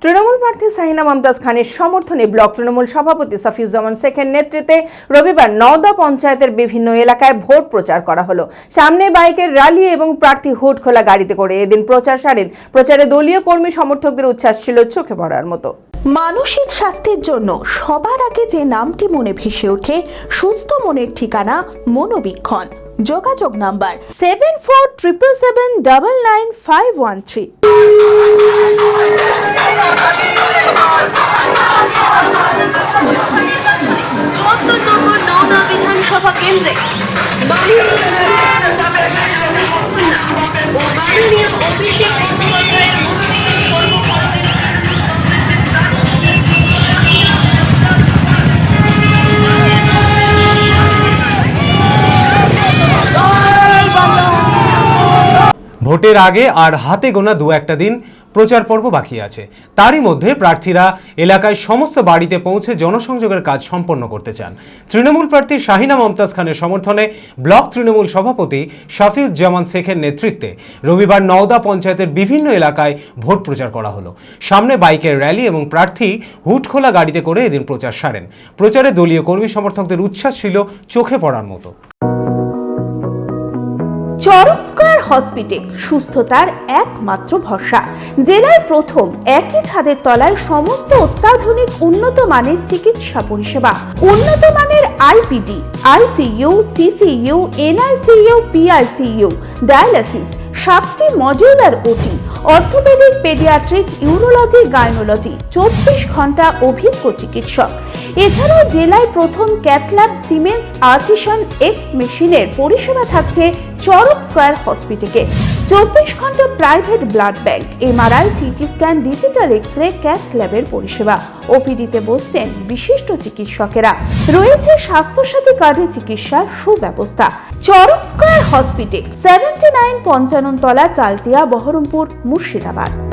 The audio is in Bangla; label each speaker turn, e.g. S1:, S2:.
S1: তৃণমূল প্রার্থী শাহিনা মমতাজ খানের সমর্থনে ব্লক তৃণমূল সভাপতি সাফিউজ্জামান শেখের নেতৃত্বে রবিবার নওদা পঞ্চায়েতের বিভিন্ন এলাকায় ভোট প্রচার করা হলো। সামনে বাইকের র্যালি এবং প্রার্থী হুড খোলা গাড়িতে করে এদিন প্রচার সারেন। প্রচারে দলীয় কর্মী সমর্থকদের উচ্ছ্বাস ছিল চোখে পড়ার মতো।
S2: মানসিক স্বাস্থ্যের জন্য সবার আগে যে নামটি মনে ভেসে ওঠে, সুস্থ মনের ঠিকানা মনোবীক্ষণ। যোগাযোগ নাম্বার 7477799513।
S3: নওদা বিধানসভা কেন্দ্রে
S4: ভোটের আগে আর হাতে গোনা দু একটা দিন প্রচার পর্ব বাকি আছে। তারই মধ্যে প্রার্থীরা এলাকায় সমস্ত বাড়িতে পৌঁছে জনসংযোগের কাজ সম্পন্ন করতে চান। তৃণমূল প্রার্থী শাহিনা মমতাজ খানের সমর্থনে ব্লক তৃণমূল সভাপতি সাফিউজ্জামান শেখের নেতৃত্বে রবিবার নওদা পঞ্চায়েতের বিভিন্ন এলাকায় ভোট প্রচার করা হলো। সামনে বাইকের র্যালি এবং প্রার্থী হুড খোলা গাড়িতে করে এদিন প্রচার সারেন। প্রচারে দলীয় কর্মী সমর্থকদের উচ্ছ্বাস ছিল চোখে পড়ার মতো।
S2: চরক স্কয়ার হসপিটাল সুস্থতার একমাত্র ভরসা। জেলায় প্রথম একই ছাদের তলায় সমস্ত অত্যাধুনিক উন্নত মানের চিকিৎসা পরিষেবা, উন্নত মানের IPD, ICU, CCU, NICU, PICU, dialysis, 7টি modular OT, orthopaedic, paediatric, urology, gynaecology, 24 ঘন্টা অভিজ্ঞ চিকিৎসক। এছাড়াও জেলায় প্রথম ক্যাথল্যাব, সিমেন্স, আর্টিসান এক্স মেশিনের পরিষেবা থাকছে চরক স্কয়ার হসপিটালে। 24 ঘন্টা private blood bank, MRI, CT scan, digital X ray, cath ল্যাবের পরিষেবা। ওপিডিতে বসছেন বিশিষ্ট চিকিৎসকেরা। রয়েছে স্বাস্থ্যসাথী কার্ডে চিকিৎসার সুব্যবস্থা। চরক স্কয়ার হসপিটাল, 79 পঞ্চানন তলা, চালতিয়া, বহরমপুর, মুর্শিদাবাদ।